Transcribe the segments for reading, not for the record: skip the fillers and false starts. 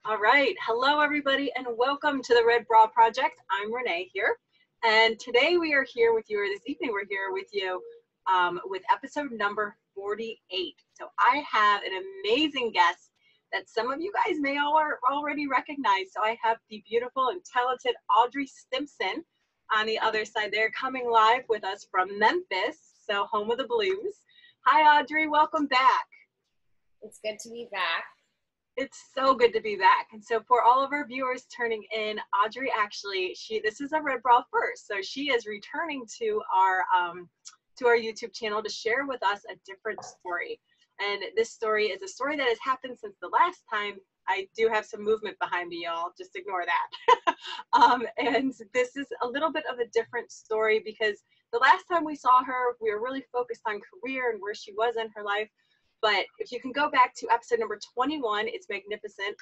All right. Hello, everybody, and welcome to the Red Bra Project. I'm Renee here, and today we are here with you, or this evening we're here with you with episode number 48. So I have an amazing guest that some of you guys may already recognize. So I have the beautiful and talented Audrey Stimpson on the other side there, coming live with us from Memphis, so home of the blues. Hi, Audrey. Welcome back. It's good to be back. It's so good to be back. And so for all of our viewers turning in, Audrey actually, this is a Red Bra first. So she is returning to our YouTube channel to share with us a different story. And this story is a story that has happened since the last time. I do have some movement behind me, y'all. Just ignore that. And this is a little bit of a different story because the last time we saw her, we were really focused on career and where she was in her life. But if you can go back to episode number 21, it's magnificent.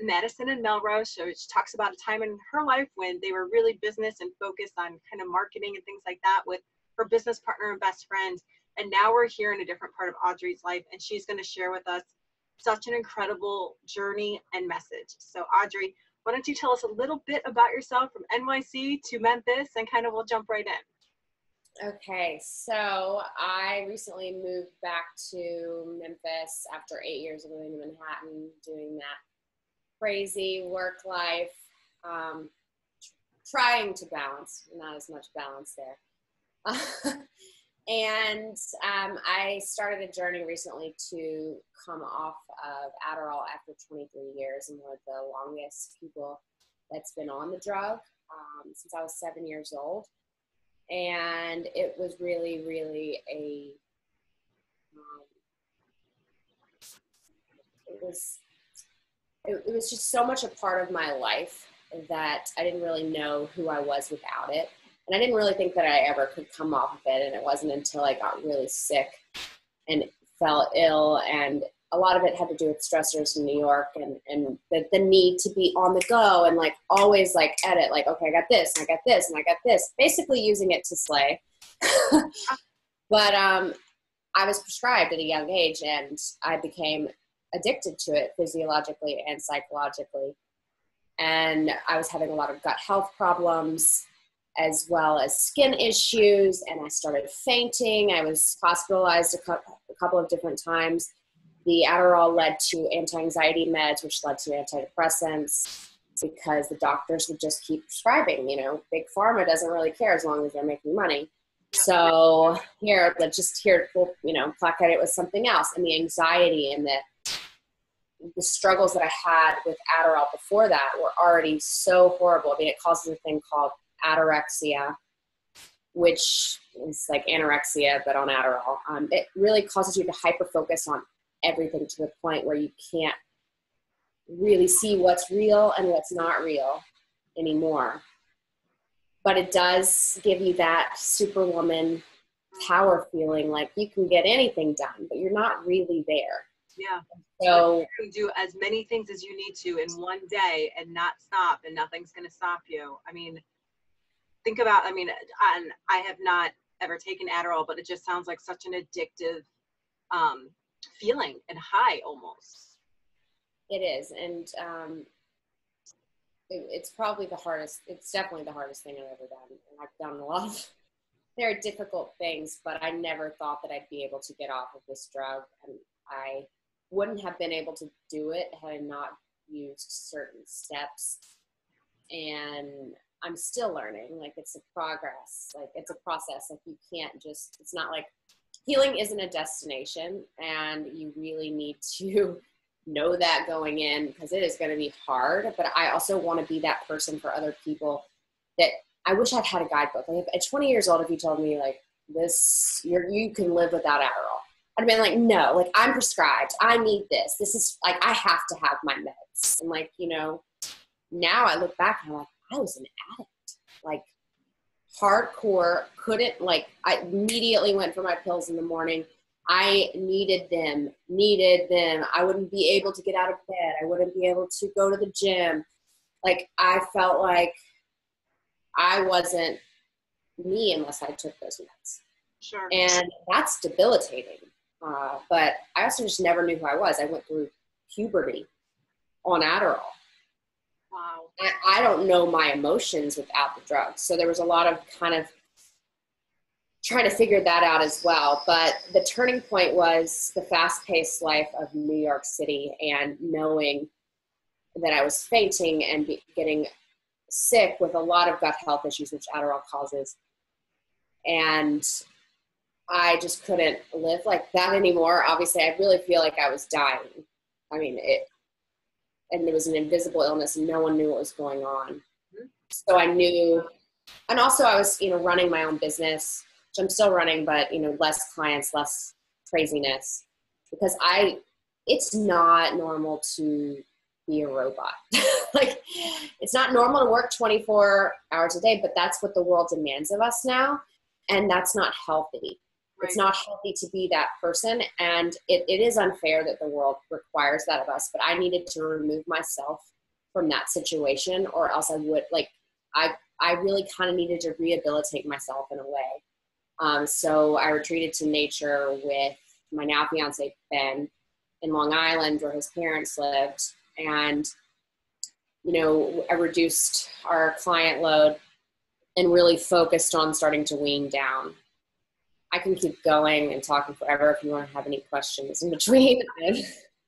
Madison and Melrose, so she talks about a time in her life when they were really business and focused on kind of marketing and things like that with her business partner and best friend. And now we're here in a different part of Audrey's life, and she's going to share with us such an incredible journey and message. So Audrey, why don't you tell us a little bit about yourself from NYC to Memphis, and kind of we'll jump right in. Okay, so I recently moved back to Memphis after 8 years of living in Manhattan, doing that crazy work life, trying to balance, not as much balance there. And I started a journey recently to come off of Adderall after 23 years. I'm one of the longest people that's been on the drug since I was 7 years old. And it was really, really it was just so much a part of my life that I didn't really know who I was without it. And I didn't really think that I ever could come off of it. And it wasn't until I got really sick and fell ill, and a lot of it had to do with stressors in New York and the need to be on the go and like always like edit, like, okay, I got this and I got this and I got this, basically using it to slay. But I was prescribed at a young age, and I became addicted to it physiologically and psychologically. And I was having a lot of gut health problems as well as skin issues, and I started fainting. I was hospitalized a couple of different times. The Adderall led to anti-anxiety meds, which led to antidepressants, because the doctors would just keep prescribing. Big pharma doesn't really care as long as they're making money. So let's just plaquette it with something else. And the anxiety and the struggles that I had with Adderall before that were already so horrible. I mean, it causes a thing called attorexia, which is like anorexia, but on Adderall. It really causes you to hyper-focus on everything to the point where you can't really see what's real and what's not real anymore. But it does give you that superwoman power feeling, like you can get anything done, but you're not really there. Yeah. So you can do as many things as you need to in one day and not stop, and nothing's going to stop you. I mean, I have not ever taken Adderall, but it just sounds like such an addictive feeling and high almost. It is. And it's probably it's definitely the hardest thing I've ever done. And I've done a lot of very difficult things, but I never thought that I'd be able to get off of this drug. And I wouldn't have been able to do it had I not used certain steps. And I'm still learning. Like, it's a progress. Like, it's a process. Like, you can't it's not like healing isn't a destination, and you really need to know that going in, because it is going to be hard. But I also want to be that person for other people that I wish I'd had a guidebook. Like, at 20 years old, if you told me like this, you can live without Adderall, I'd been like, no, like, I'm prescribed. I need this. This is like, I have to have my meds. And like, now I look back and I'm like, I was an addict, like hardcore, I immediately went for my pills in the morning. I needed them. I wouldn't be able to get out of bed. I wouldn't be able to go to the gym. Like, I felt like I wasn't me unless I took those meds. Sure. And that's debilitating. But I also just never knew who I was. I went through puberty on Adderall. Wow. I don't know my emotions without the drugs. So there was a lot of kind of trying to figure that out as well. But the turning point was the fast-paced life of New York City and knowing that I was fainting and getting sick with a lot of gut health issues, which Adderall causes. And I just couldn't live like that anymore. Obviously, I really feel like I was dying. I mean, and there was an invisible illness and no one knew what was going on. So I knew, and also I was, running my own business, which I'm still running, but, less clients, less craziness, because it's not normal to be a robot. Like, it's not normal to work 24 hours a day, but that's what the world demands of us now. And that's not healthy. Right. It's not healthy to be that person. And it is unfair that the world requires that of us, but I needed to remove myself from that situation, or else I would, I really kind of needed to rehabilitate myself in a way. So I retreated to nature with my now fiance, Ben, in Long Island, where his parents lived. And, I reduced our client load and really focused on starting to wean down. I can keep going and talking forever if you want to have any questions in between.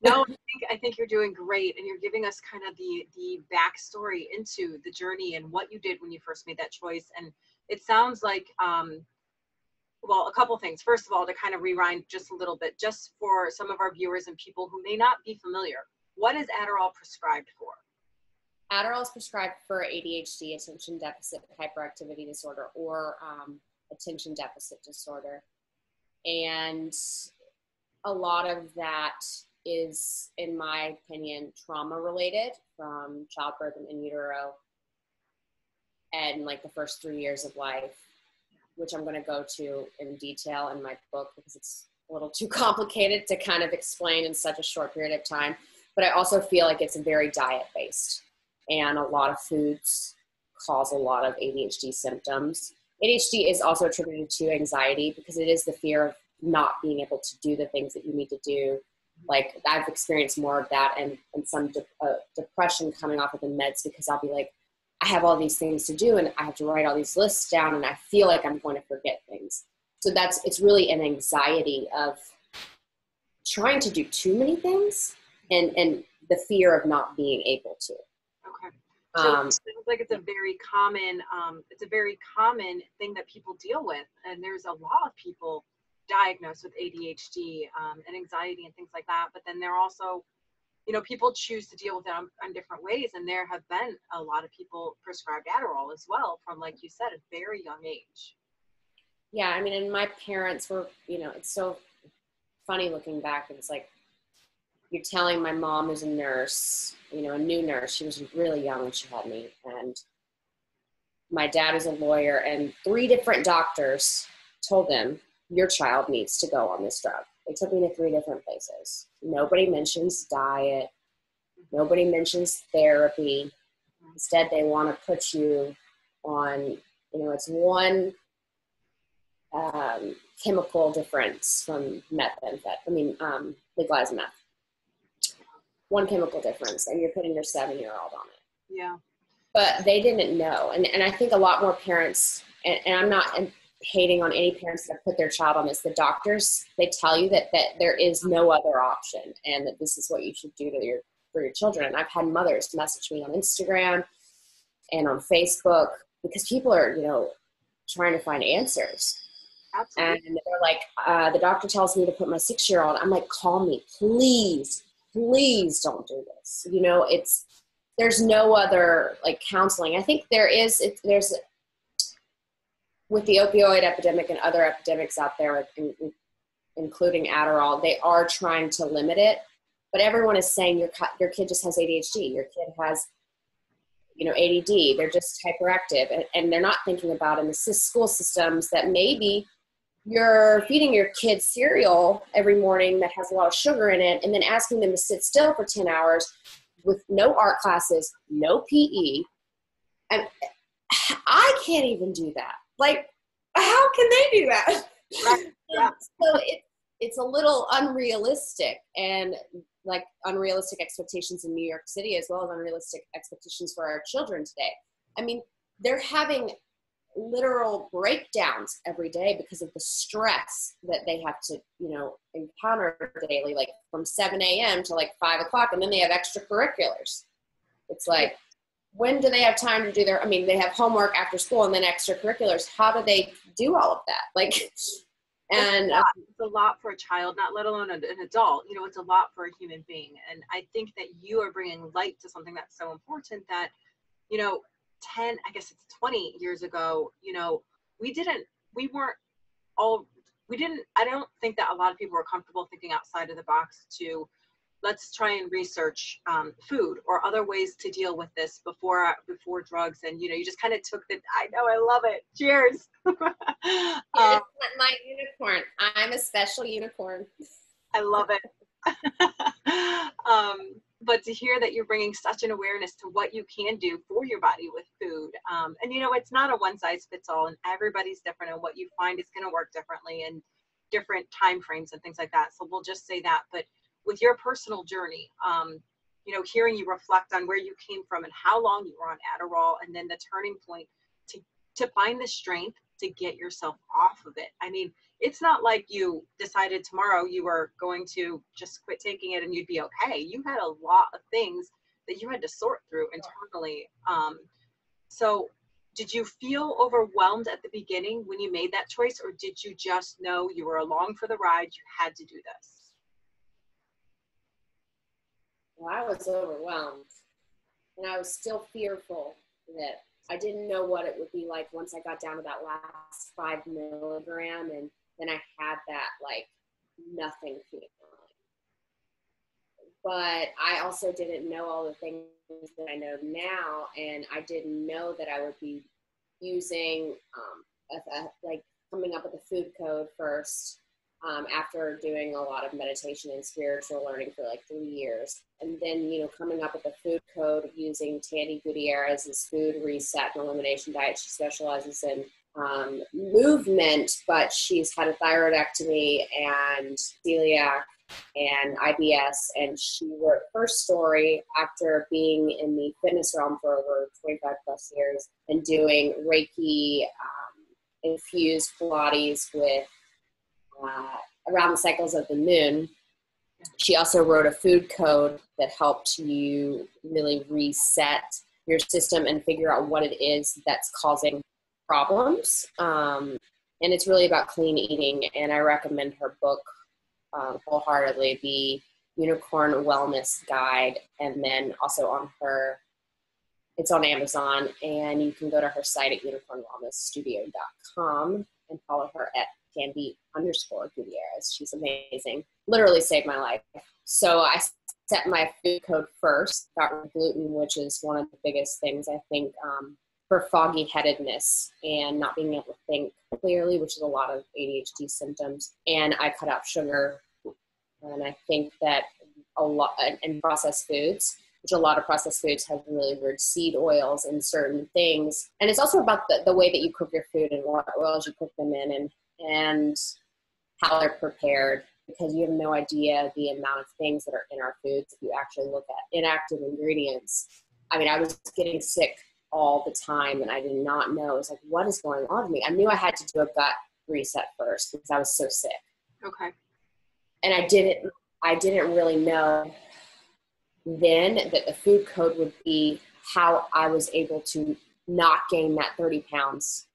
No, I think you're doing great, and you're giving us kind of the backstory into the journey and what you did when you first made that choice. And it sounds like, well, a couple things. First of all, to kind of rewind just a little bit, just for some of our viewers and people who may not be familiar, what is Adderall prescribed for? Adderall is prescribed for ADHD, attention deficit hyperactivity disorder, or attention deficit disorder. And a lot of that is, in my opinion, trauma related, from childbirth and in utero and the first 3 years of life, which I'm going to go to in detail in my book because it's a little too complicated to kind of explain in such a short period of time. But I also feel like it's very diet based, and a lot of foods cause a lot of ADHD symptoms. ADHD is also attributed to anxiety because it is the fear of not being able to do the things that you need to do. Like, I've experienced more of that and some depression coming off of the meds, because I'll be like, I have all these things to do and I have to write all these lists down and I feel like I'm going to forget things. So it's really an anxiety of trying to do too many things and the fear of not being able to. Okay. So it sounds like it's a very common thing that people deal with. And there's a lot of people diagnosed with ADHD and anxiety and things like that. But then there are also, people choose to deal with it on different ways. And there have been a lot of people prescribed Adderall as well from, like you said, a very young age. Yeah. I mean, and my parents were, it's so funny looking back. It's like, you're telling my mom, who's a nurse, a new nurse. She was really young when she had me. And my dad is a lawyer, and 3 different doctors told him, your child needs to go on this drug. They took me to 3 different places. Nobody mentions diet. Nobody mentions therapy. Instead, they want to put you on, it's one chemical difference from legalized meth. One chemical difference, and you're putting your 7-year-old on it. Yeah. But they didn't know. And I think a lot more parents, and I'm not hating on any parents that put their child on this, the doctors, they tell you that there is no other option and that this is what you should do for your children. And I've had mothers message me on Instagram and on Facebook because people are, trying to find answers. Absolutely. And they're like, the doctor tells me to put my 6-year-old. I'm like, call me, please don't do this. There's no other counseling. I think there's with the opioid epidemic and other epidemics out there, including Adderall, they are trying to limit it, but everyone is saying your kid just has ADHD. Your kid has, ADD. They're just hyperactive. And they're not thinking about in the school systems that maybe you're feeding your kids cereal every morning that has a lot of sugar in it, and then asking them to sit still for 10 hours with no art classes, no PE. And I can't even do that. How can they do that? Right. Yeah. So it's a little unrealistic, and like unrealistic expectations in New York City, as well as unrealistic expectations for our children today. I mean, they're having literal breakdowns every day because of the stress that they have to, you know, encounter daily, like from 7 a.m. to like 5 o'clock. And then they have extracurriculars. It's like, when do they have time to do their, I mean, they have homework after school and then extracurriculars. How do they do all of that? Like, and it's a lot for a child, not let alone an adult. You know, it's a lot for a human being. And I think that you are bringing light to something that's so important that, you know, 10, I guess it's 20 years ago, you know, I don't think that a lot of people were comfortable thinking outside of the box to, let's try and research food or other ways to deal with this before drugs. And, you know, you just kind of took I know, I love it. Cheers. Here's my unicorn. I'm a special unicorn. I love it. But to hear that you're bringing such an awareness to what you can do for your body with food. And, you know, it's not a one size fits all, and everybody's different, and what you find is going to work differently and different time frames and things like that. So we'll just say that. But with your personal journey, you know, hearing you reflect on where you came from and how long you were on Adderall, and then the turning point to find the strength to get yourself off of it. I mean, it's not like you decided tomorrow you were going to just quit taking it and you'd be okay. You had a lot of things that you had to sort through internally. So did you feel overwhelmed at the beginning when you made that choice, or did you just know you were along for the ride, you had to do this? Well, I was overwhelmed, and I was still fearful that I didn't know what it would be like once I got down to that last 5 milligram, and then I had that like nothing feeling. But I also didn't know all the things that I know now, and I didn't know that I would be using like coming up with a food code first, after doing a lot of meditation and spiritual learning for like 3 years. And then, you know, coming up with a food code using Tandy Gutierrez's food reset and elimination diet. She specializes in movement, but she's had a thyroidectomy and celiac and IBS. And she wrote her story after being in the fitness realm for over 25 plus years and doing Reiki, infused Pilates with around the cycles of the moon. She also wrote a food code that helped you really reset your system and figure out what it is that's causing problems. And it's really about clean eating. And I recommend her book wholeheartedly, the Unicorn Wellness Guide. And then also it's on Amazon, and you can go to her site at unicornwellnessstudio.com and follow her at Tandy_Gutierrez. She's amazing. Literally saved my life. So I set my food code first, got rid of gluten, which is one of the biggest things, I think, for foggy headedness and not being able to think clearly, which is a lot of ADHD symptoms. And I cut out sugar. And I think that a lot, and processed foods, which a lot of processed foods have really weird seed oils and certain things. And it's also about the way that you cook your food and what oils you cook them in, and how they're prepared, because you have no idea the amount of things that are in our foods if you actually look at inactive ingredients. I mean, I was getting sick all the time, and I did not know. It was like, what is going on with me? I knew I had to do a gut reset first because I was so sick. Okay. And I didn't really know then that the food code would be how I was able to not gain that 30 pounds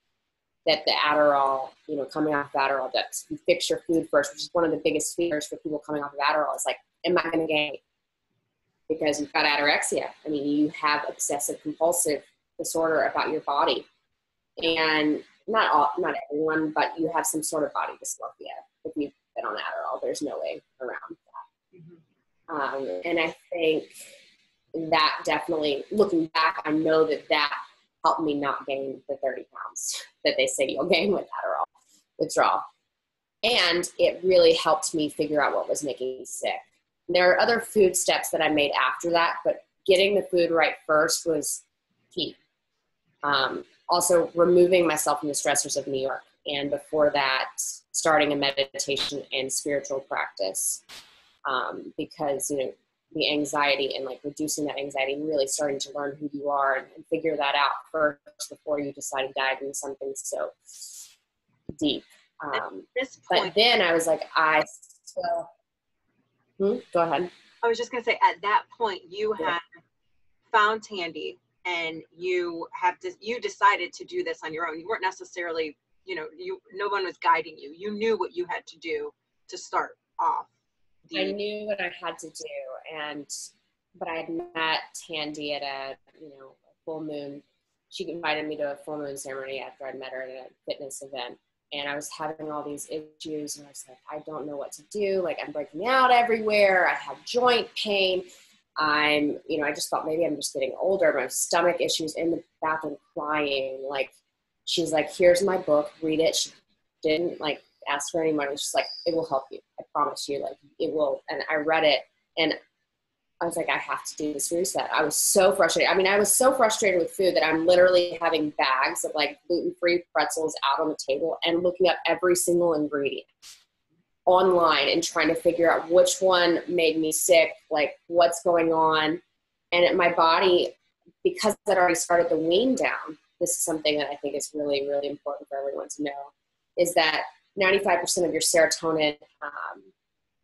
that the Adderall, you know, coming off of Adderall, that you fix your food first, which is one of the biggest fears for people coming off of Adderall. Is like, am I going to gain? Because you've got anorexia. I mean, you have obsessive compulsive disorder about your body. And not everyone, but you have some sort of body dysmorphia if you've been on Adderall. There's no way around that. Mm-hmm. And I think that definitely, looking back, I know that helped me not gain the 30 pounds that they say you'll gain with Adderall withdrawal. And it really helped me figure out what was making me sick. There are other food steps that I made after that, but getting the food right first was key. Also, removing myself from the stressors of New York And before that, starting a meditation and spiritual practice, because, you know, the anxiety and like reducing that anxiety and really starting to learn who you are and figure that out first before you decide to dive into something so deep. At this point, but then I was like, I still, go ahead. I was just going to say, at that point, you had found Tandy and you decided to do this on your own. You weren't necessarily, you know, no one was guiding you. You knew what you had to do to start off. I knew what I had to do, but I had met Tandy at a full moon. She invited me to a full moon ceremony after I'd met her at a fitness event, and I was having all these issues, and I was like, I don't know what to do. Like, I'm breaking out everywhere. I have joint pain. I just thought maybe I'm just getting older. My stomach issues, in the bathroom crying. Like, she's like, here's my book, read it. She didn't like ask for any money. She's like, it will help you. I promise you, like, it will. And I read it and I was like, I have to do this reset. I was so frustrated. I mean, I was so frustrated with food that I'm literally having bags of like gluten-free pretzels out on the table and looking up every single ingredient online and trying to figure out which one made me sick, like what's going on. And my body, because I'd already started the wean down, this is something that I think is really, really important for everyone to know, is that 95% of your serotonin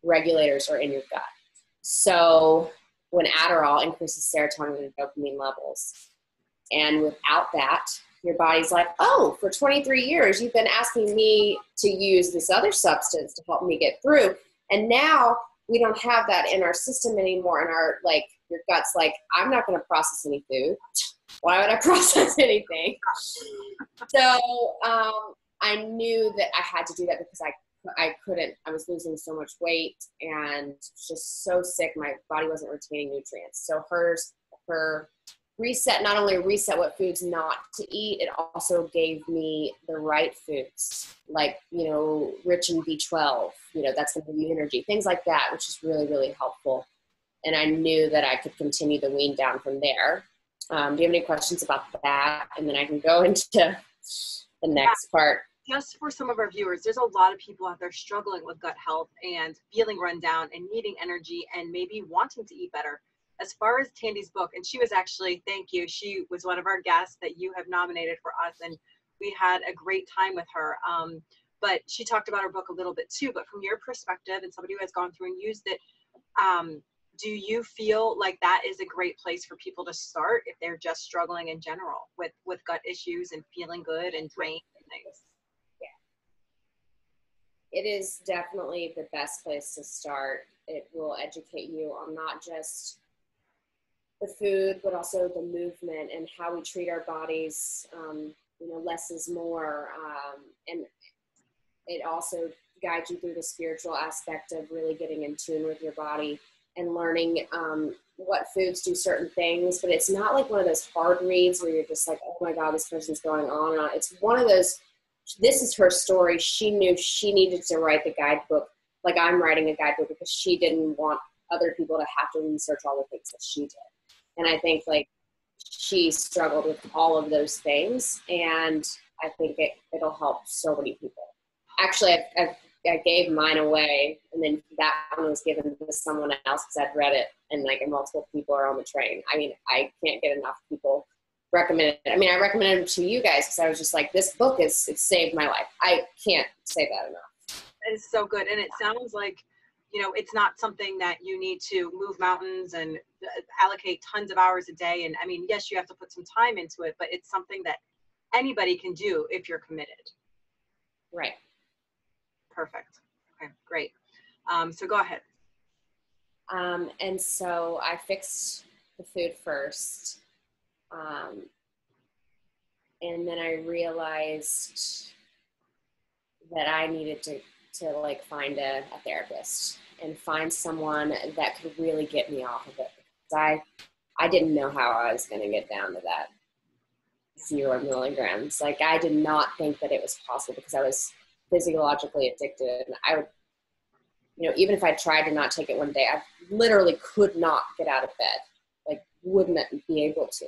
regulators are in your gut. So when Adderall increases serotonin and dopamine levels, and without that, your body's like, oh, for 23 years, you've been asking me to use this other substance to help me get through. And now we don't have that in our system anymore. And your gut's like, I'm not going to process any food. Why would I process anything? So I knew that I had to do that because I couldn't. I was losing so much weight and just so sick. My body wasn't retaining nutrients. So her reset not only reset what foods not to eat, it also gave me the right foods, like, rich in B12, that's going to give you energy, things like that, which is really, really helpful. And I knew that I could continue the wean down from there. Do you have any questions about that? And then I can go into the next part. Just for some of our viewers, there's a lot of people out there struggling with gut health and feeling run down and needing energy and maybe wanting to eat better. As far as Tandy's book, and she was actually, thank you, she was one of our guests that you have nominated for us, and we had a great time with her. But she talked about her book a little bit too, but from your perspective and somebody who has gone through and used it, do you feel like that is a great place for people to start if they're just struggling in general with gut issues and feeling good and drained and things? Yeah. It is definitely the best place to start. It will educate you on not just the food, but also the movement and how we treat our bodies. Less is more. And it also guides you through the spiritual aspect of really getting in tune with your body and learning what foods do certain things. But it's not like one of those hard reads where you're just like, oh my God, this person's going on and on. It's one of those, this is her story. She knew she needed to write the guidebook. Like I'm writing a guidebook because she didn't want other people to have to research all the things that she did. And I think like she struggled with all of those things. And I think it'll help so many people. Actually, I gave mine away, and then that one was given to someone else because I'd read it, and like multiple people are on the train. I mean, I can't get enough people recommend it. I mean, I recommended it to you guys because I was just like, this book it saved my life. I can't say that enough. It is so good. And it sounds like, it's not something that you need to move mountains and allocate tons of hours a day. And I mean, yes, you have to put some time into it, but it's something that anybody can do if you're committed. Right. Perfect. Okay, great. So go ahead. And so I fixed the food first. And then I realized that I needed to like find a therapist and find someone that could really get me off of it. Because I didn't know how I was going to get down to that 0 milligrams. Like I did not think that it was possible because I was physiologically addicted. And I would, even if I tried to not take it one day, I literally could not get out of bed. Like wouldn't be able to.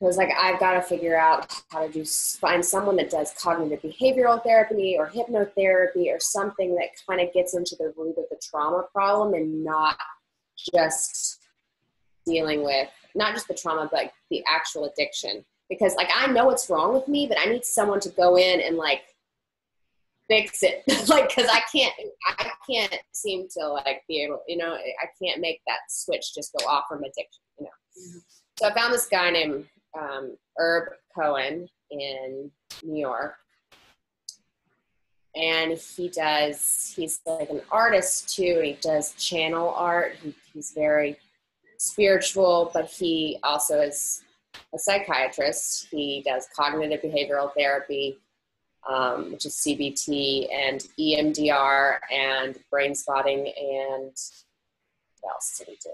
I was like, I've got to figure out how to find someone that does cognitive behavioral therapy or hypnotherapy or something that kind of gets into the root of the trauma problem and not just dealing with, not just the trauma, but the actual addiction. Because like, I know what's wrong with me, but I need someone to go in and like fix it. Like, cause I can't seem to like be able, you know, I can't make that switch just go off from addiction, you know? Mm-hmm. So I found this guy named Herb Cohen in New York. And he's like an artist too. He does channel art. He's very spiritual, but he also is a psychiatrist. He does cognitive behavioral therapy, which is CBT and EMDR and brain spotting. And what else did he do?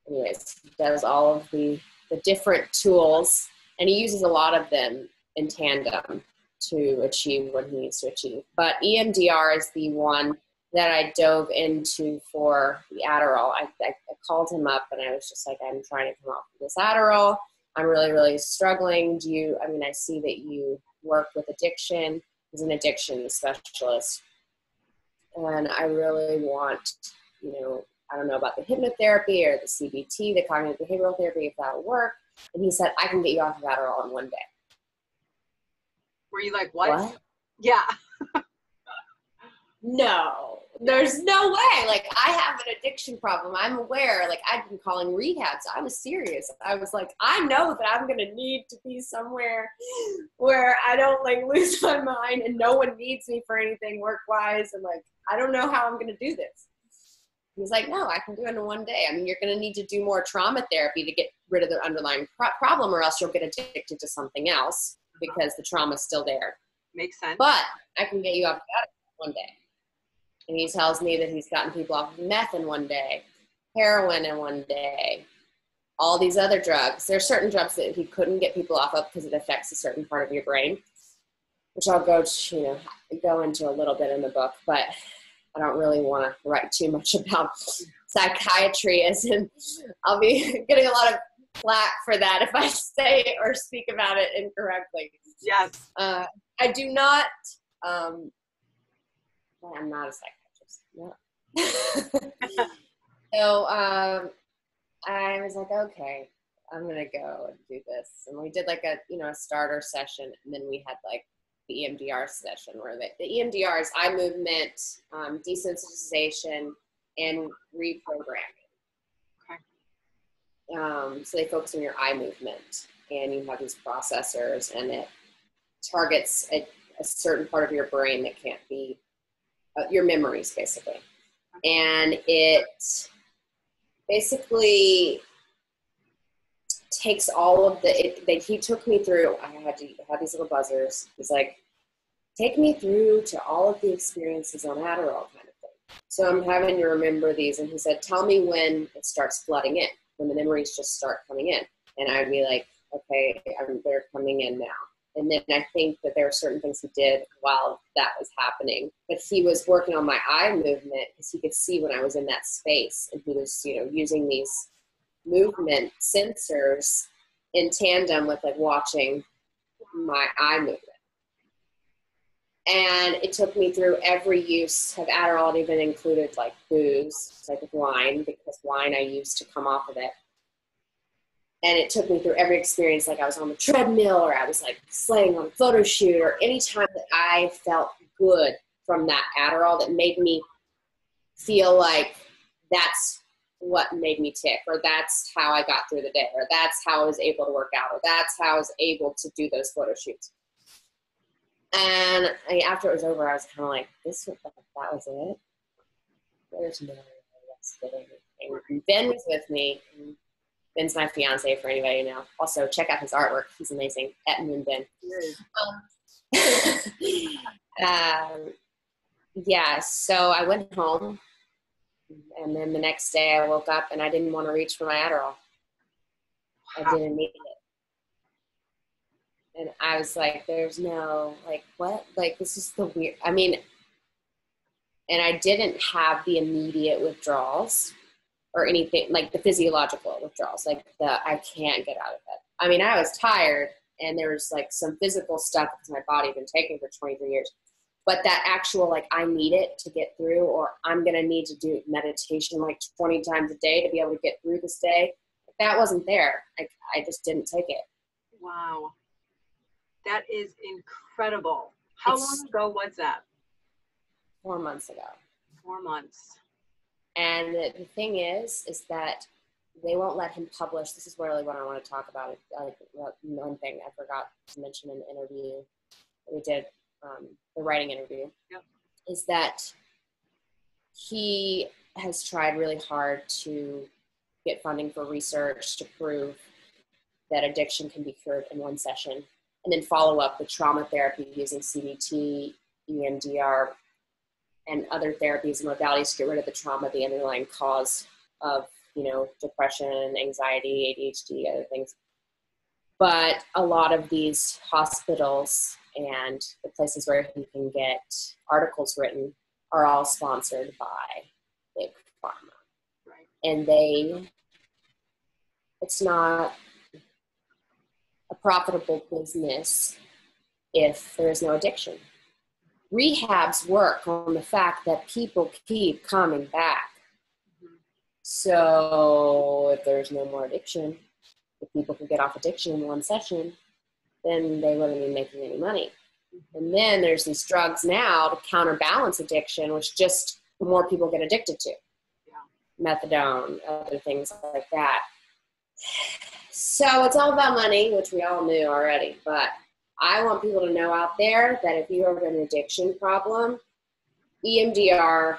Anyways, he does all of the different tools, and he uses a lot of them in tandem to achieve what he needs to achieve. But EMDR is the one that I dove into for the Adderall. I called him up and I was just like, I'm trying to come off of this Adderall. I'm really, really struggling. I see that you work with addiction. He's an addiction specialist. And I really want, I don't know about the hypnotherapy or the CBT, the cognitive behavioral therapy, if that'll work. And he said, I can get you off of Adderall in one day. Were you like, what? Yeah. No, there's no way. Like, I have an addiction problem. I'm aware. Like, I've been calling rehabs. I was serious. I was like, I know that I'm going to need to be somewhere where I don't like lose my mind and no one needs me for anything work-wise. And like, I don't know how I'm going to do this. He's like, no, I can do it in one day. I mean, you're going to need to do more trauma therapy to get rid of the underlying problem, or else you'll get addicted to something else because the trauma's still there. Makes sense. But I can get you off that one day. And he tells me that he's gotten people off of meth in one day, heroin in one day, all these other drugs. There are certain drugs that he couldn't get people off of because it affects a certain part of your brain, which I'll go into a little bit in the book, but I don't really want to write too much about psychiatry, as in I'll be getting a lot of flack for that if I say or speak about it incorrectly. Yes. I do not, I'm not a psychiatrist. No. So I was like, okay, I'm going to go and do this. And we did like a starter session. And then we had like the EMDR session where the EMDR is eye movement, desensitization, and reprogramming. Okay. So they focus on your eye movement, and you have these processors, and it targets a certain part of your brain that can't be your memories, basically. And it basically takes all of he took me through, I had to have these little buzzers. He's like, take me through to all of the experiences on Adderall kind of thing. So I'm having to remember these. And he said, tell me when it starts flooding in, when the memories just start coming in. And I'd be like, okay, they're coming in now. And then I think that there were certain things he did while that was happening. But he was working on my eye movement because he could see when I was in that space. And he was, using these movement sensors in tandem with like watching my eye movement. And it took me through every use of Adderall. It even included like booze, like with wine, because wine I used to come off of it. And it took me through every experience, like I was on the treadmill or I was like slaying on a photo shoot, or any time that I felt good from that Adderall that made me feel like that's what made me tick, or that's how I got through the day, or that's how I was able to work out, or that's how I was able to do those photo shoots. And after it was over, I was kind of like, that was it? There's no less than anything. And Ben was with me. Ben's my fiance, for anybody who knows. Also, check out his artwork. He's amazing. At Moon Ben. So I went home, and then the next day I woke up and I didn't want to reach for my Adderall. I didn't need it. And I was like, there's no, like, what? Like, this is the weird, and I didn't have the immediate withdrawals. or anything like the physiological withdrawals, like I can't get out of bed. I mean, I was tired and there was like some physical stuff because my body had been taking for 23 years. But that actual, like, I need it to get through, or I'm going to need to do meditation like 20 times a day to be able to get through this day. That wasn't there. I just didn't take it. Wow. That is incredible. How long ago was that? 4 months ago. 4 months. And the thing is that they won't let him publish. This is really what I want to talk about. One thing I forgot to mention in the interview that we did, the writing interview, yep, is that he has tried really hard to get funding for research to prove that addiction can be cured in one session, and then follow up with trauma therapy using CBT, EMDR, and other therapies and modalities to get rid of the trauma, the underlying cause of, depression, anxiety, ADHD, other things. But a lot of these hospitals and the places where he can get articles written are all sponsored by big pharma. Right. And it's not a profitable business if there is no addiction. Rehabs work on the fact that people keep coming back. Mm-hmm. So if there's no more addiction, if people can get off addiction in one session, then they wouldn't be making any money. Mm-hmm. And then there's these drugs now to counterbalance addiction, which just more people get addicted to. Yeah. Methadone, other things like that. So it's all about money, which we all knew already, but I want people to know out there that if you have an addiction problem, EMDR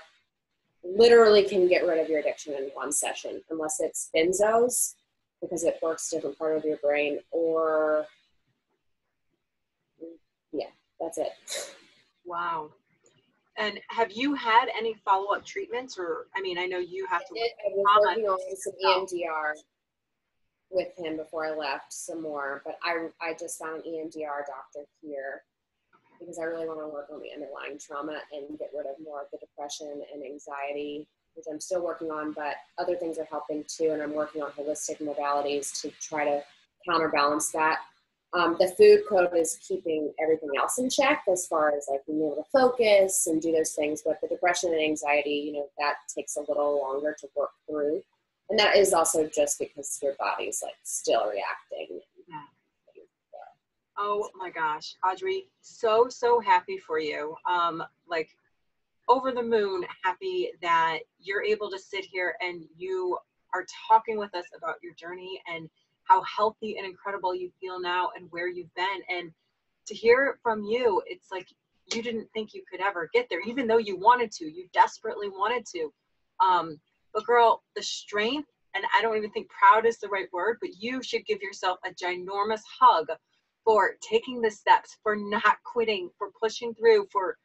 literally can get rid of your addiction in one session, unless it's benzos, because it works different part of your brain, or yeah, that's it. Wow. And have you had any follow-up treatments, or, I mean, I know you have to. I was working on some EMDR with him before I left some more, but I just found an EMDR doctor here because I really want to work on the underlying trauma and get rid of more of the depression and anxiety, which I'm still working on, but other things are helping too, and I'm working on holistic modalities to try to counterbalance that. The food code is keeping everything else in check as far as like being able to focus and do those things, but the depression and anxiety, that takes a little longer to work through. And that is also just because your body's like still reacting. Yeah. Oh my gosh, Audrey, so happy for you. Like over the moon happy that you're able to sit here and you are talking with us about your journey and how healthy and incredible you feel now and where you've been. And to hear it from you, it's like you didn't think you could ever get there, even though you wanted to, you desperately wanted to. But girl, the strength, and I don't even think proud is the right word, but you should give yourself a ginormous hug for taking the steps, for not quitting, for pushing through, for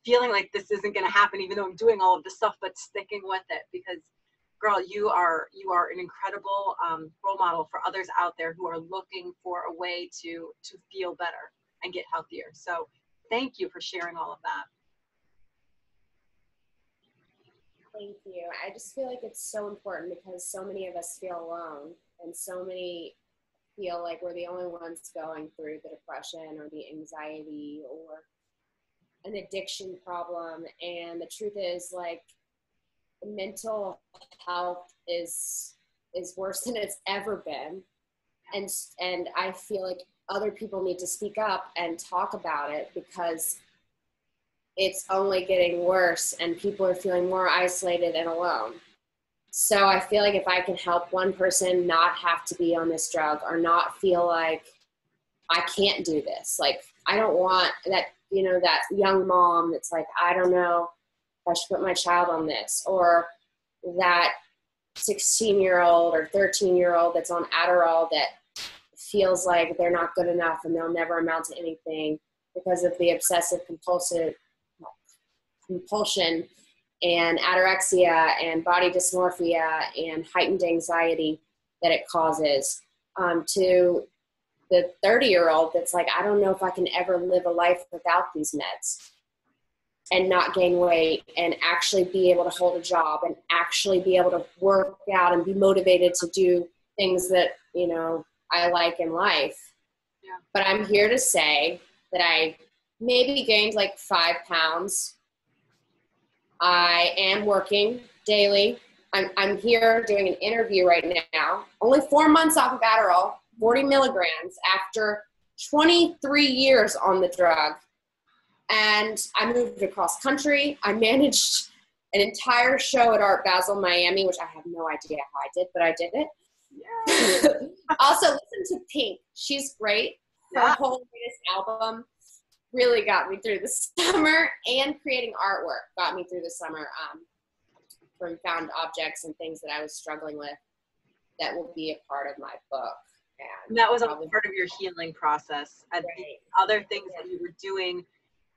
feeling like this isn't going to happen, even though I'm doing all of this stuff, but sticking with it, because girl, you are an incredible role model for others out there who are looking for a way to feel better and get healthier. So thank you for sharing all of that. Thank you. I just feel like it's so important because so many of us feel alone, and so many feel like we're the only ones going through the depression or the anxiety or an addiction problem. And the truth is, like, mental health is worse than it's ever been. And I feel like other people need to speak up and talk about it because it's only getting worse and people are feeling more isolated and alone. So I feel like if I can help one person not have to be on this drug or not feel like I can't do this, like I don't want that, that young mom that's like, I don't know if I should put my child on this, or that 16-year-old or 13-year-old that's on Adderall that feels like they're not good enough and they'll never amount to anything because of the obsessive compulsion and anorexia and body dysmorphia and heightened anxiety that it causes, to the 30-year-old that's like, I don't know if I can ever live a life without these meds. and not gain weight and actually be able to hold a job and actually be able to work out and be motivated to do things that, you know, I like in life. Yeah. But I'm here to say that I maybe gained like 5 pounds. I am working daily. I'm here doing an interview right now, only 4 months off of Adderall, 40 milligrams after 23 years on the drug. And I moved across country. I managed an entire show at Art Basel, Miami, which I have no idea how I did, but I did it. Yeah. Also, listen to Pink. She's great. Her whole latest album really got me through the summer, and creating artwork got me through the summer from found objects and things that I was struggling with that will be a part of my book. And that was a part of your healing process. And right. Other things that you were doing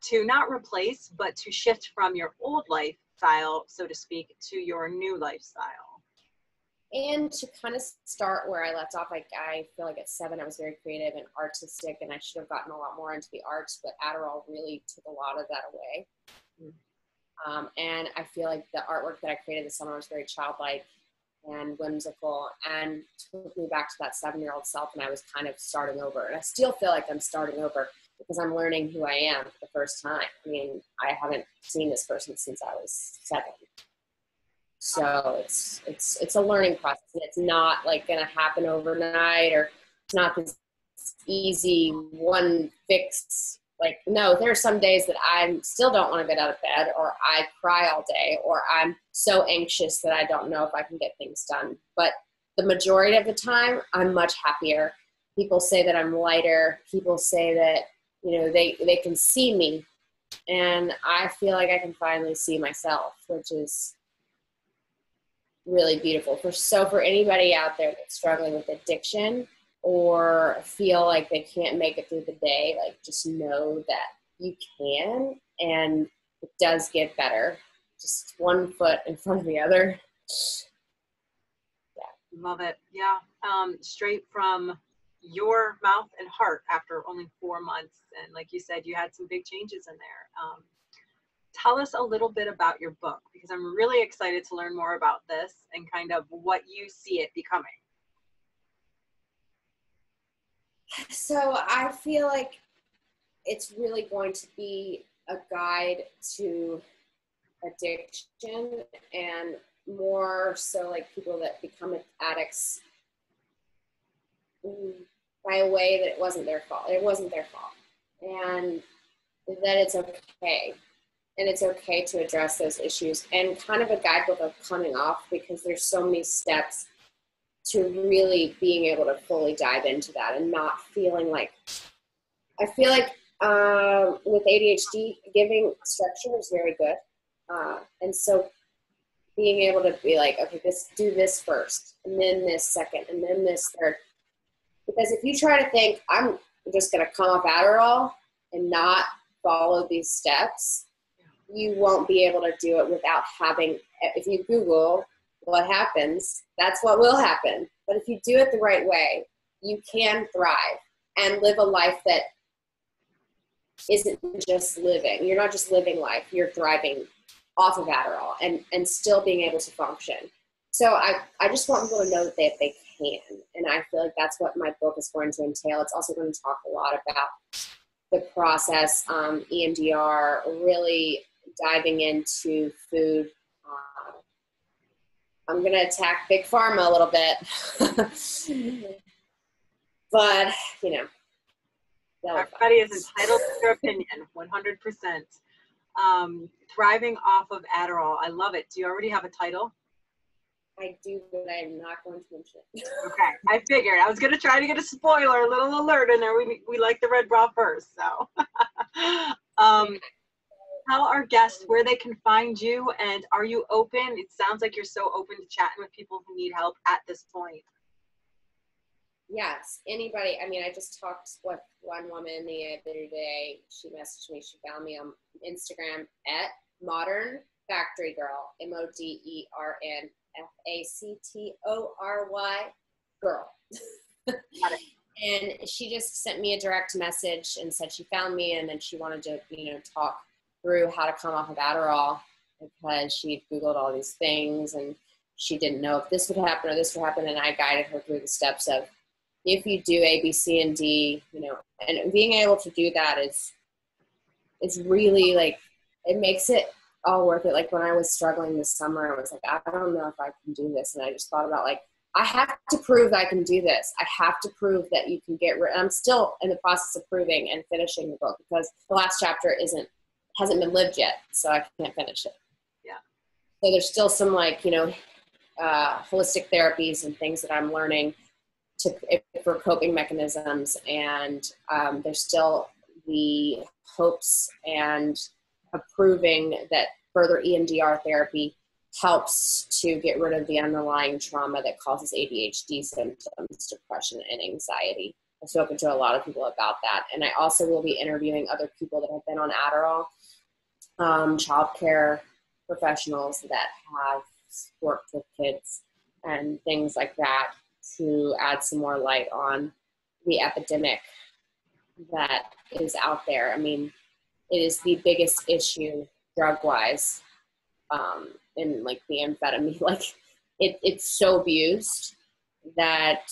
to not replace, but to shift from your old lifestyle, so to speak, to your new lifestyle. And to kind of start where I left off, like I feel like at 7, I was very creative and artistic, and I should have gotten a lot more into the arts, but Adderall really took a lot of that away. And I feel like the artwork that I created this summer was very childlike and whimsical and took me back to that 7-year-old self, and I was kind of starting over. And I still feel like I'm starting over because I'm learning who I am for the first time. I mean, I haven't seen this person since I was 7. So it's a learning process. It's not like going to happen overnight, or it's not this easy one fix. Like, no, there are some days that I still don't want to get out of bed, or I cry all day, or I'm so anxious that I don't know if I can get things done. But the majority of the time, I'm much happier. People say that I'm lighter. People say that, you know, they can see me, and I feel like I can finally see myself, which is really beautiful. For anybody out there that's struggling with addiction or feel like they can't make it through the day, like, just know that you can, and it does get better. Just one foot in front of the other. Yeah. Love it. Yeah. Straight from your mouth and heart after only 4 months. And like you said, you had some big changes in there. Tell us a little bit about your book, because I'm really excited to learn more about this and kind of what you see it becoming. So I feel like it's really going to be a guide to addiction, and more so like people that become addicts by a way that it wasn't their fault. It wasn't their fault. And that it's okay. And it's okay to address those issues, and kind of a guidebook of coming off, because there's so many steps to really being able to fully dive into that and not feeling like, I feel like with ADHD, giving structure is very good. And so being able to be like, okay, do this first, and then this second, and then this third. Because if you try to think, I'm just going to come off Adderall and not follow these steps, you won't be able to do it without having, if you Google what happens, that's what will happen. But if you do it the right way, you can thrive and live a life that isn't just living. You're not just living life, you're thriving off of Adderall and still being able to function. So I just want people to know that they can. And I feel like that's what my book is going to entail. It's also going to talk a lot about the process, EMDR, really diving into food. I'm going to attack Big Pharma a little bit. But, you know. Everybody is entitled to their opinion, 100%. Thriving off of Adderall. I love it. Do you already have a title? I do, but I'm not going to mention it. Okay, I figured. I was going to try to get a spoiler, a little alert in there. We like the red bra first, so. Tell our guests where they can find you, and are you open? It sounds like you're so open to chatting with people who need help at this point. Yes, anybody. I mean, I just talked with one woman the other day. She messaged me. She found me on Instagram at Modern Factory Girl, MODERN FACTORY girl. Got it. And she just sent me a direct message and said she found me, and then she wanted to, talk through how to come off of Adderall because she'd Googled all these things and she didn't know if this would happen or this would happen. And I guided her through the steps of, if you do A, B, C, and D, you know, and being able to do that is really like, it makes it all worth it. Like when I was struggling this summer, I was like, I don't know if I can do this. And I just thought about like, I have to prove I can do this. I have to prove that you can get rid. I'm still in the process of proving and finishing the book because the last chapter hasn't been lived yet. So I can't finish it. Yeah. So there's still some like, you know, holistic therapies and things that I'm learning for coping mechanisms. And there's still the hopes and approving that further EMDR therapy helps to get rid of the underlying trauma that causes ADHD symptoms, depression, and anxiety. I've spoken to a lot of people about that. And I also will be interviewing other people that have been on Adderall, childcare professionals that have worked with kids and things like that to add some more light on the epidemic that is out there. I mean, it is the biggest issue drug-wise in like the amphetamine. Like it's so abused that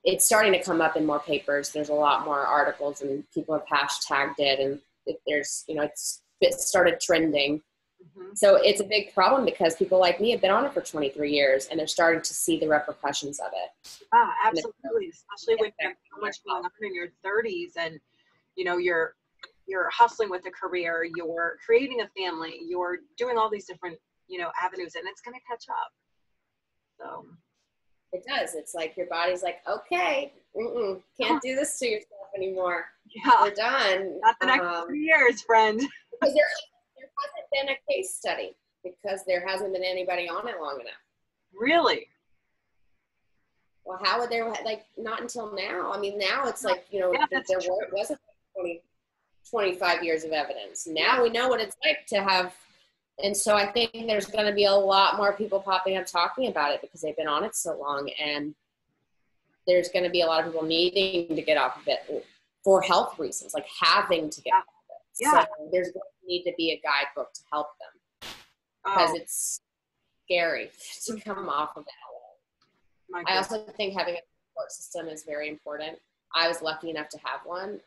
it's starting to come up in more papers. There's a lot more articles and people have hashtagged it and there's, you know, it started trending. Mm-hmm. So it's a big problem because people like me have been on it for 23 years and they're starting to see the repercussions of it. Ah, absolutely. Especially when you have so much going on in your 30s and, you know, you're hustling with a career, you're creating a family, you're doing all these different, you know, avenues, and it's going to catch up. So it does. It's like your body's like, okay, can't do this to yourself anymore. Yeah, we're done. Not the next 3 years, friend. Because there hasn't been a case study because there hasn't been anybody on it long enough. Really? Well, how would there, like, not until now. I mean, now it's like, you know, there wasn't 25 years of evidence. Now we know what it's like to have, and so I think there's going to be a lot more people popping up talking about it because they've been on it so long, and there's going to be a lot of people needing to get off of it for health reasons, like having to get off of it. Yeah. So there's going to need to be a guidebook to help them because it's scary to come off of it. I also think having a support system is very important. I was lucky enough to have one.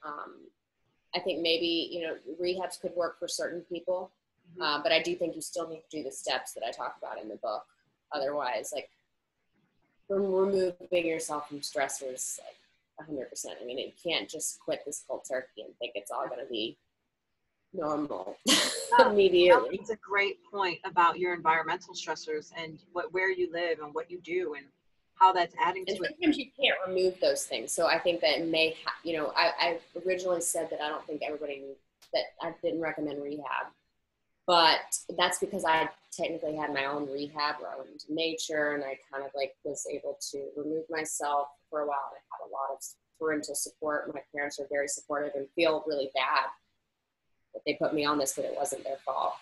I think maybe, you know, rehabs could work for certain people, but I do think you still need to do the steps that I talk about in the book. Otherwise, like, removing yourself from stressors, like 100%. I mean, you can't just quit this cold turkey and think it's all going to be normal immediately. It's a great point about your environmental stressors and where you live and what you do and how that's adding to it. Sometimes you can't remove those things. So I think that it may, you know, I originally said that I don't think everybody knew that I didn't recommend rehab, but that's because I technically had my own rehab where I went into nature and I kind of like was able to remove myself for a while. And I had a lot of parental support. My parents are very supportive and feel really bad that they put me on this, but it wasn't their fault.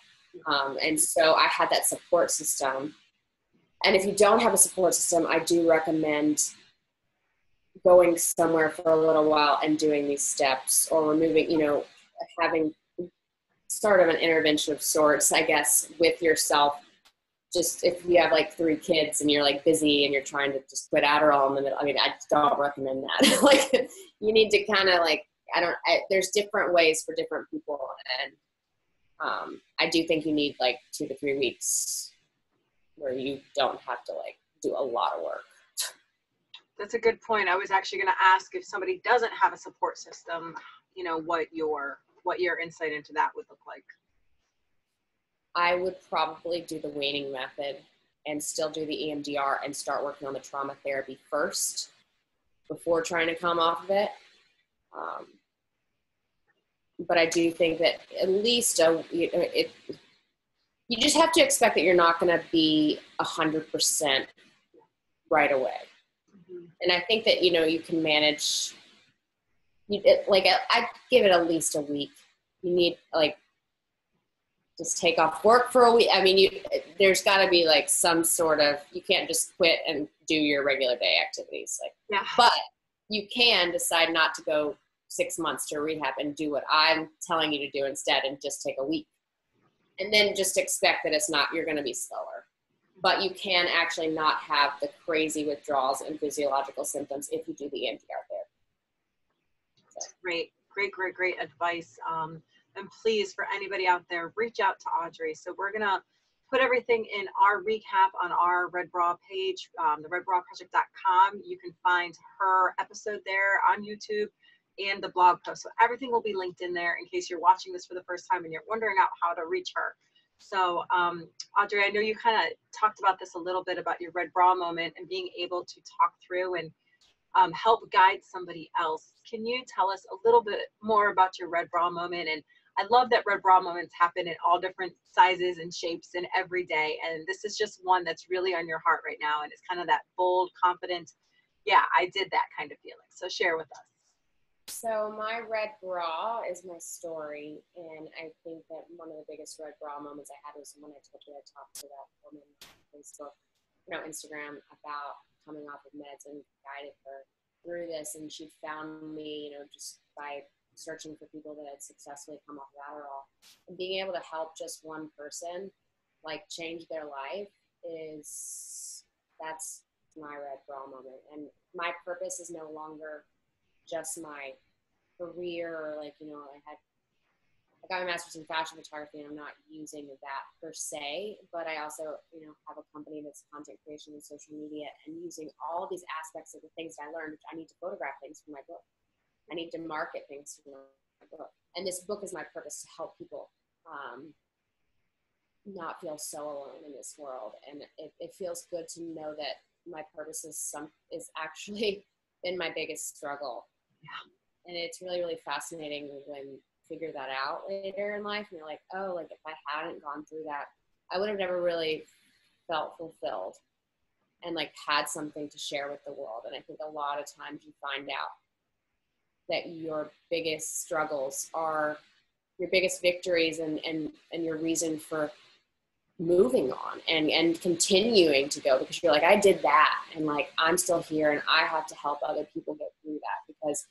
And so I had that support system. And if you don't have a support system, I do recommend going somewhere for a little while and doing these steps or removing, you know, having sort of an intervention of sorts, I guess, with yourself. Just if you have like 3 kids and you're like busy and you're trying to just quit Adderall in the middle, I mean, I don't recommend that. Like you need to kind of like, there's different ways for different people. And I do think you need like 2 to 3 weeks where you don't have to like do a lot of work. That's a good point. I was actually going to ask if somebody doesn't have a support system, you know, what your insight into that would look like. I would probably do the weaning method and still do the EMDR and start working on the trauma therapy first before trying to come off of it. But I do think that at least you just have to expect that you're not going to be 100% right away. Mm-hmm. And I think that, you know, you can manage, I give it at least a week. You need like, just take off work for a week. I mean, there's got to be like some sort of, you can't just quit and do your regular day activities. Like, yeah. But you can decide not to go 6 months to rehab and do what I'm telling you to do instead and just take a week. And then just expect that it's not, you're going to be slower. But you can actually not have the crazy withdrawals and physiological symptoms if you do the EMDR therapy. So. Great advice. And please, for anybody out there, reach out to Audrey. So we're going to put everything in our recap on our Red Bra page, theredbraproject.com. You can find her episode there on YouTube and the blog post. So everything will be linked in there in case you're watching this for the first time and you're wondering out how to reach her. So Audrey, I know you kind of talked about this a little bit about your Red Bra moment and being able to talk through and help guide somebody else. Can you tell us a little bit more about your Red Bra moment? And I love that Red Bra moments happen in all different sizes and shapes and every day. And this is just one that's really on your heart right now. And it's kind of that bold, confident, yeah, I did that kind of feeling. So share with us. So my Red Bra is my story, and I think that one of the biggest Red Bra moments I had was when I told you I talked to that woman on Facebook, Instagram, about coming off of meds and guided her through this, and she found me, just by searching for people that had successfully come off of Adderall, and being able to help just one person, change their life that's my Red Bra moment. And my purpose is no longer just my career, or I got my master's in fashion photography, and I'm not using that per se, but I also, have a company that's content creation and social media, and using all these aspects of the things I learned, which I need to photograph things for my book. I need to market things for my book. And this book is my purpose, to help people not feel so alone in this world. And it feels good to know that my purpose is actually been my biggest struggle. Yeah. And it's really, really fascinating when you figure that out later in life. And you're like, oh, if I hadn't gone through that, I would have never really felt fulfilled and had something to share with the world. And I think a lot of times you find out that your biggest struggles are your biggest victories and your reason for moving on and continuing to go, because you're I did that, and I'm still here, and I have to help other people get through that, because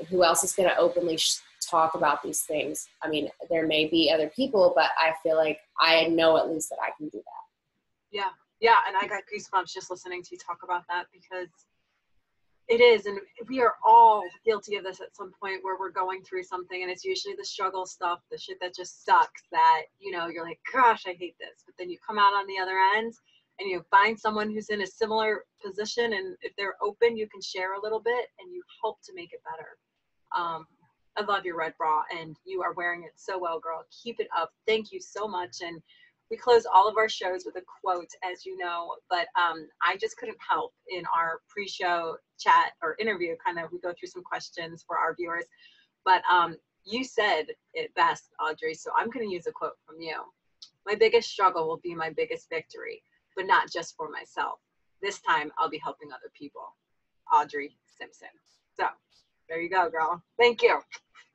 who else is going to openly talk about these things? I mean, there may be other people, but I feel I know at least that I can do that. Yeah, and I got goosebumps just listening to you talk about that, because it is, and we are all guilty of this at some point where we're going through something, and it's usually the struggle stuff, the shit that just sucks, that, you're like, gosh, I hate this. But then you come out on the other end and you find someone who's in a similar position, and if they're open, you can share a little bit and you help to make it better. I love your Red Bra, and you are wearing it so well, girl. Keep it up. Thank you so much. And we close all of our shows with a quote, as you know, but I just couldn't help in our pre-show chat or interview, we go through some questions for our viewers, but you said it best, Audrey, so I'm going to use a quote from you. My biggest struggle will be my biggest victory, but not just for myself. This time I'll be helping other people. Audrey Stimpson. So there you go, girl. Thank you.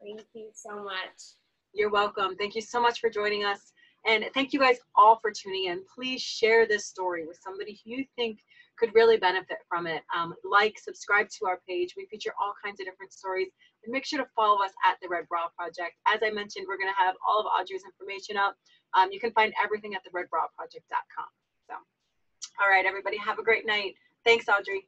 Thank you so much. You're welcome. Thank you so much for joining us. And thank you guys all for tuning in. Please share this story with somebody who you think could really benefit from it. Subscribe to our page. We feature all kinds of different stories. And make sure to follow us at The Red Bra Project. As I mentioned, we're going to have all of Audrey's information up. You can find everything at theredbraproject.com. So, all right, everybody, have a great night. Thanks, Audrey.